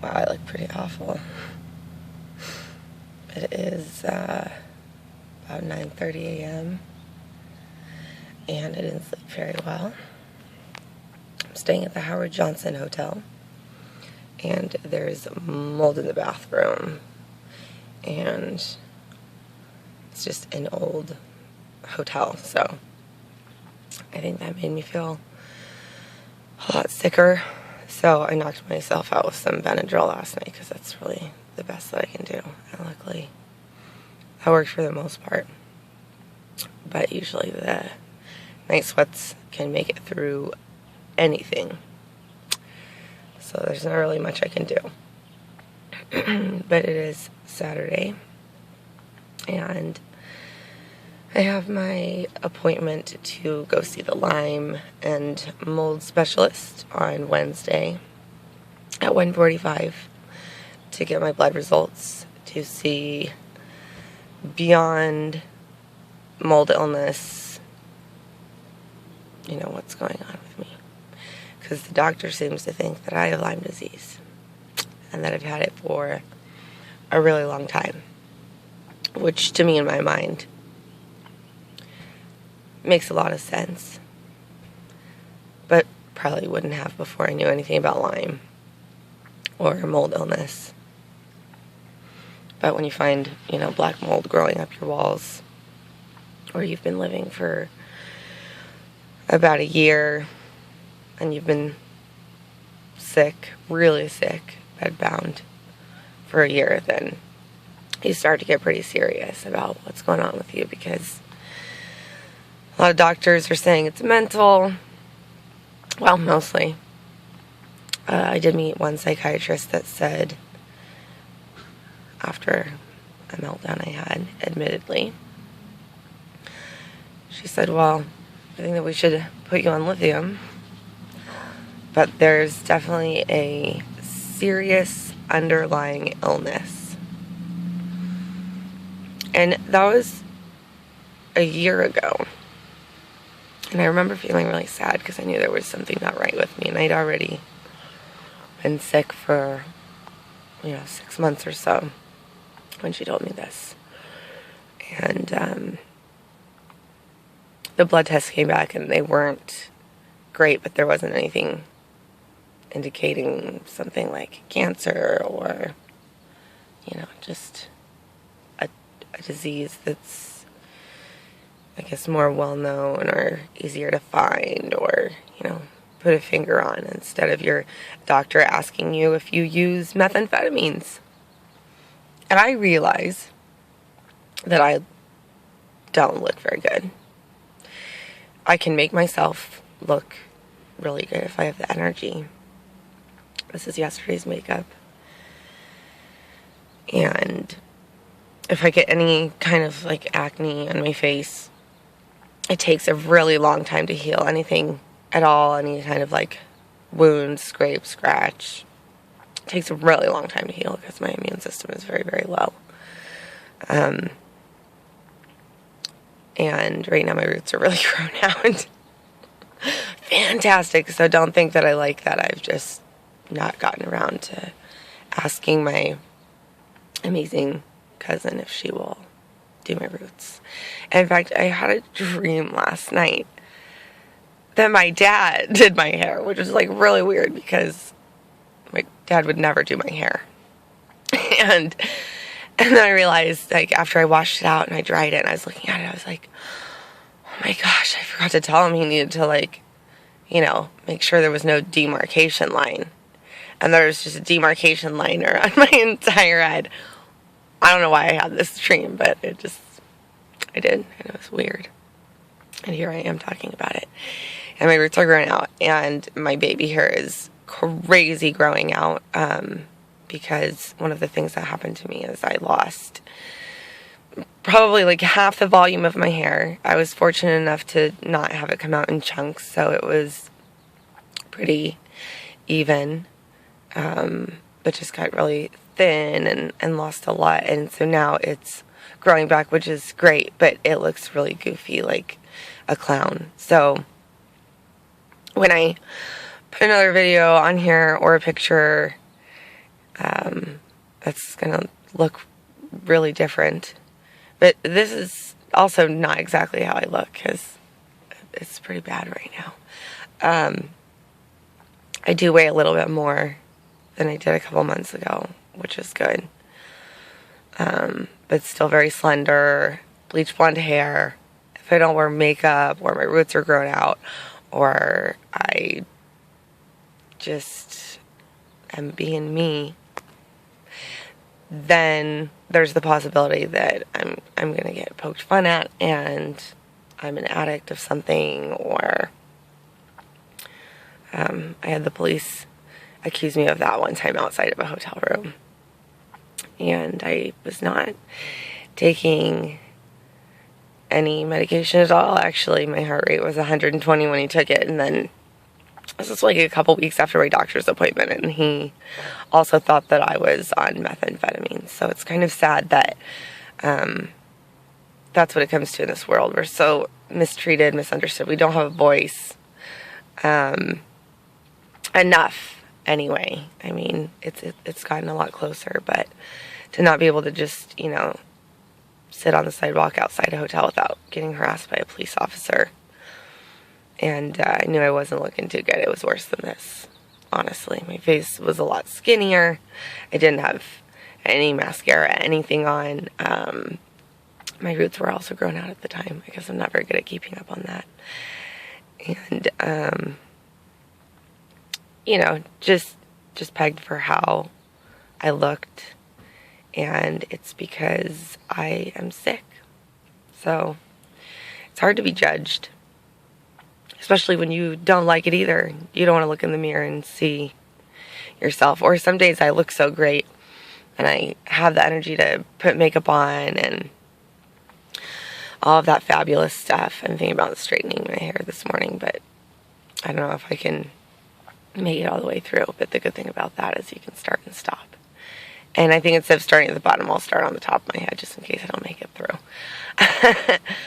Wow, I look pretty awful. It is about 9:30 a.m. and I didn't sleep very well. I'm staying at the Howard Johnson Hotel, and there's mold in the bathroom, and it's just an old hotel, so I think that made me feel a lot sicker. So I knocked myself out with some Benadryl last night because that's really the best that I can do. And luckily, that worked for the most part. But usually the night sweats can make it through anything. So there's not really much I can do. But it is Saturday, and I have my appointment to go see the Lyme and mold specialist on Wednesday at 1:45 to get my blood results to see beyond mold illness, what's going on with me. Because the doctor seems to think that I have Lyme disease and that I've had it for a really long time, which to me in my mind makes a lot of sense, but probably wouldn't have before I knew anything about Lyme or mold illness. But when you find, black mold growing up your walls, or you've been living for about a year and you've been sick, really sick, bedbound for a year, then you start to get pretty serious about what's going on with you, because a lot of doctors are saying it's mental. Well, mostly. I did meet one psychiatrist that said, after a meltdown I had, admittedly, she said, well, I think that we should put you on lithium, but there's definitely a serious underlying illness. And that was a year ago. And I remember feeling really sad because I knew there was something not right with me. And I'd already been sick for, 6 months or so when she told me this. And the blood tests came back and they weren't great, but there wasn't anything indicating something like cancer or, just a disease that's, I guess, more well-known or easier to find or, put a finger on, instead of your doctor asking you if you use methamphetamines. And I realize that I don't look very good. I can make myself look really good if I have the energy. This is yesterday's makeup. And if I get any kind of acne on my face, it takes a really long time to heal anything at all, any kind of wound, scrape, scratch. It takes a really long time to heal because my immune system is very, very low. And right now my roots are really grown out. Fantastic. So don't think that I like that. I've just not gotten around to asking my amazing cousin if she will do my roots. And in fact, I had a dream last night that my dad did my hair, which was really weird because my dad would never do my hair. And then I realized, after I washed it out and I dried it and I was looking at it, I was like, oh my gosh, I forgot to tell him he needed to make sure there was no demarcation line. And there was just a demarcation line around my entire head. I don't know why I had this dream, but I did, and it was weird. And here I am talking about it. And my roots are growing out, and my baby hair is crazy growing out, because one of the things that happened to me is I lost probably half the volume of my hair. I was fortunate enough to not have it come out in chunks, so it was pretty even, but just got really thin and lost a lot. And so now it's growing back, which is great, but it looks really goofy, like a clown. So when I put another video on here or a picture, That's going to look really different. But this is also not exactly how I look, because it's pretty bad right now. I do weigh a little bit more than I did a couple months ago, which is good. But still very slender, bleach blonde hair. If I don't wear makeup, or my roots are grown out, or I just am being me, then there's the possibility that I'm gonna get poked fun at, and I'm an addict of something, or I had the police accuse me of that one time outside of a hotel room, and I was not taking any medication at all. Actually, my heart rate was 120 when he took it, and then this was like a couple weeks after my doctor's appointment, and he also thought that I was on methamphetamine. So it's kind of sad that that's what it comes to in this world. We're so mistreated, misunderstood. We don't have a voice enough anyway. I mean, it's gotten a lot closer, but to not be able to just, sit on the sidewalk outside a hotel without getting harassed by a police officer. And I knew I wasn't looking too good. It was worse than this, honestly. My face was a lot skinnier. I didn't have any mascara, anything on. My roots were also grown out at the time. I guess I'm not very good at keeping up on that. And, just pegged for how I looked. And it's because I am sick. So it's hard to be judged, especially when you don't like it either. You don't want to look in the mirror and see yourself. Or some days I look so great and I have the energy to put makeup on and all of that fabulous stuff. I'm thinking about straightening my hair this morning, but I don't know if I can make it all the way through. But the good thing about that is you can start and stop. And I think instead of starting at the bottom, I'll start on the top of my head just in case I don't make it through.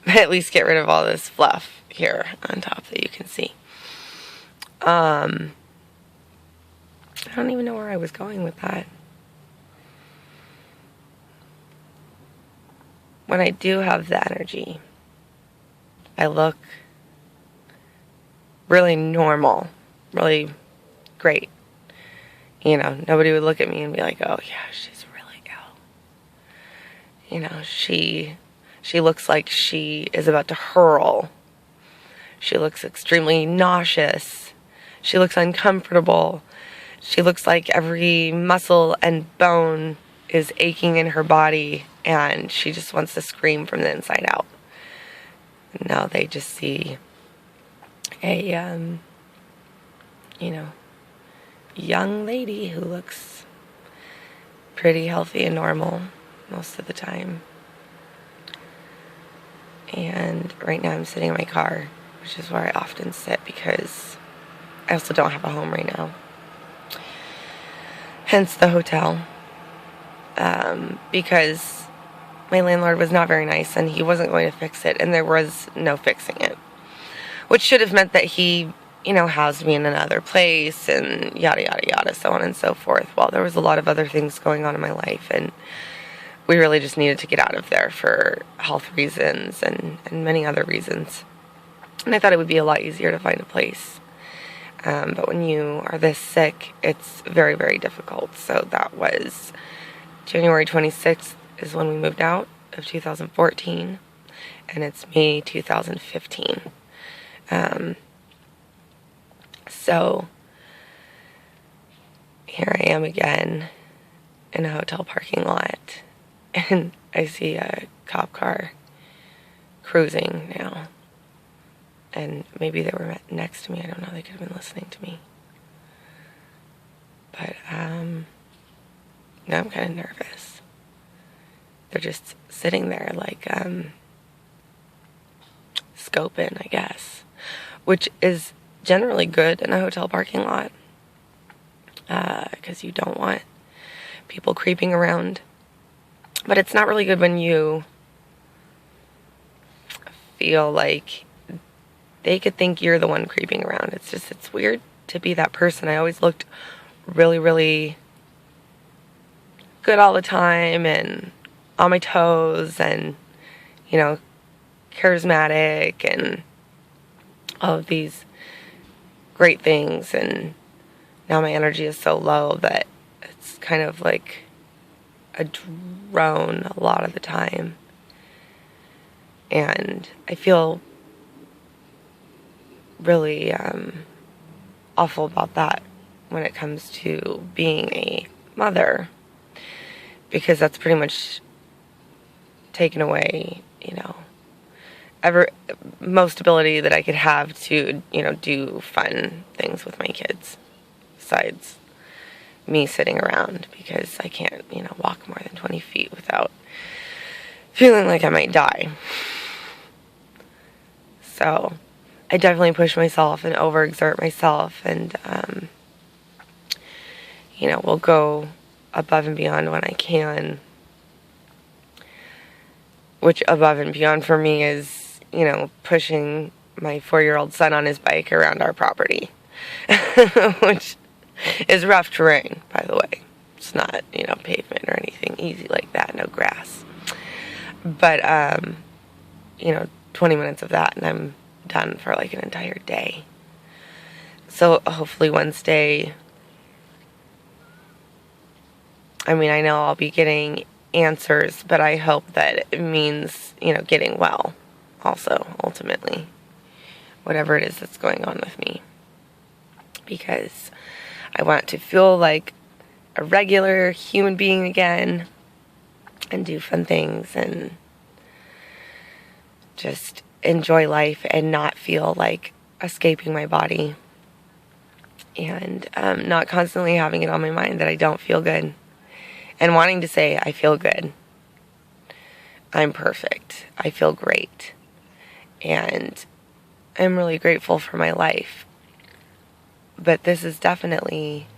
But at least get rid of all this fluff here on top that you can see. I don't even know where I was going with that. When I do have the energy, I look really normal, really great. Nobody would look at me and be like, oh yeah, she's really ill. She looks like she is about to hurl. She looks extremely nauseous. She looks uncomfortable. She looks like every muscle and bone is aching in her body, and she just wants to scream from the inside out. No, they just see a, young lady who looks pretty healthy and normal most of the time. And right now I'm sitting in my car, which is where I often sit because I also don't have a home right now. Hence the hotel. Because my landlord was not very nice and he wasn't going to fix it, and there was no fixing it. Which should have meant that he housed me in another place and yada, yada, yada, so on and so forth. Well, there was a lot of other things going on in my life, and we really just needed to get out of there for health reasons and many other reasons. And I thought it would be a lot easier to find a place. But when you are this sick, it's very, very difficult. So that was January 26th is when we moved out of 2014, and it's May 2015. So here I am again in a hotel parking lot, and I see a cop car cruising now. And maybe they were next to me. I don't know. They could have been listening to me. But now I'm kind of nervous. They're just sitting there like scoping, I guess, which is generally good in a hotel parking lot because you don't want people creeping around. But it's not really good when you feel like they could think you're the one creeping around. It's weird to be that person. I always looked really, really good all the time and on my toes and, you know, charismatic and all of these great things. And now my energy is so low that it's kind of like a drone a lot of the time. And I feel really awful about that when it comes to being a mother, because that's pretty much taken away, you know, most ability that I could have to, you know, do fun things with my kids besides me sitting around, because I can't, you know, walk more than 20 feet without feeling like I might die. So I definitely push myself and overexert myself, and you know, will go above and beyond when I can, which above and beyond for me is, you know, pushing my 4-year-old son on his bike around our property, which is rough terrain, by the way. It's not, you know, pavement or anything easy like that, no grass. But, you know, 20 minutes of that and I'm done for like an entire day. So hopefully Wednesday, I mean, I know I'll be getting answers, but I hope that it means, you know, getting well also, ultimately, whatever it is that's going on with me, because I want to feel like a regular human being again and do fun things and just enjoy life and not feel like escaping my body, and not constantly having it on my mind that I don't feel good and wanting to say I feel good, I'm perfect, I feel great, and I'm really grateful for my life. But this is definitely,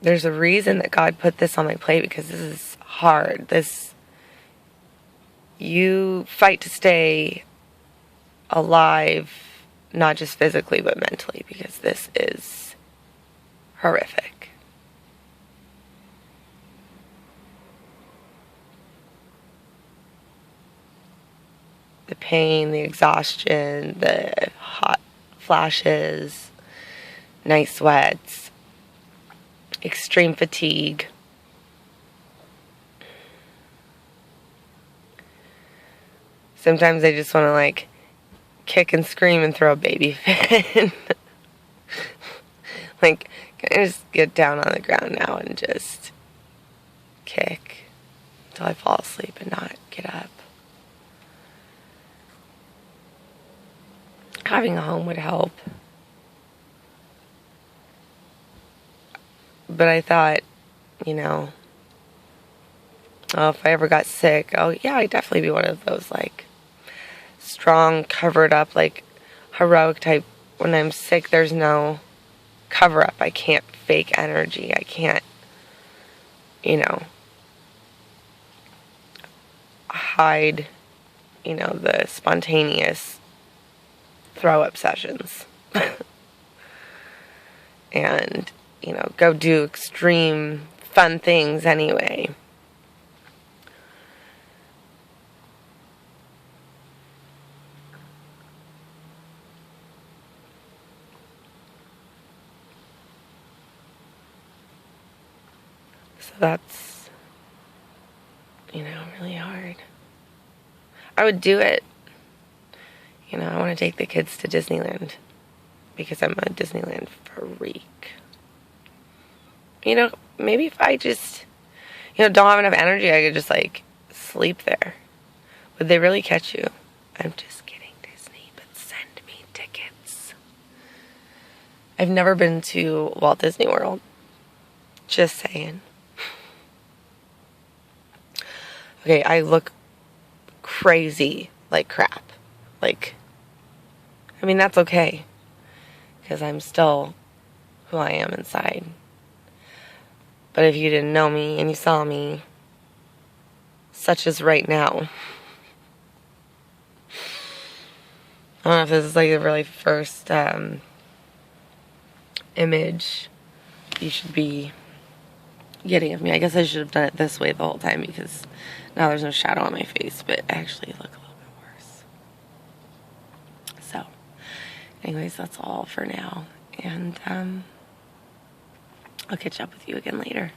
there's a reason that God put this on my plate, because this is hard. You fight to stay alive, not just physically, but mentally, because this is horrific. The pain, the exhaustion, the hot flashes, night sweats, extreme fatigue. Sometimes I just want to like kick and scream and throw a baby fit. Like, can I just get down on the ground now and just kick until I fall asleep and not get up? Having a home would help. But I thought, you know, oh, if I ever got sick, oh yeah, I'd definitely be one of those like strong, covered up, like heroic type. When I'm sick, there's no cover up. I can't fake energy. I can't, you know, hide, you know, the spontaneous throw up sessions. And, you know, go do extreme fun things anyway. So that's, you know, really hard. I would do it. You know, I want to take the kids to Disneyland because I'm a Disneyland freak. You know, maybe if I just, you know, don't have enough energy, I could just like sleep there. Would they really catch you? I'm just kidding, Disney, but send me tickets. I've never been to Walt Disney World. Just saying. Okay, I look crazy like crap. Like, I mean, that's okay, because I'm still who I am inside. But if you didn't know me and you saw me, such as right now, I don't know if this is like the really first image you should be getting of me. I guess I should have done it this way the whole time because now there's no shadow on my face, but I actually look a little bit worse. So, anyways, that's all for now. And I'll catch up with you again later.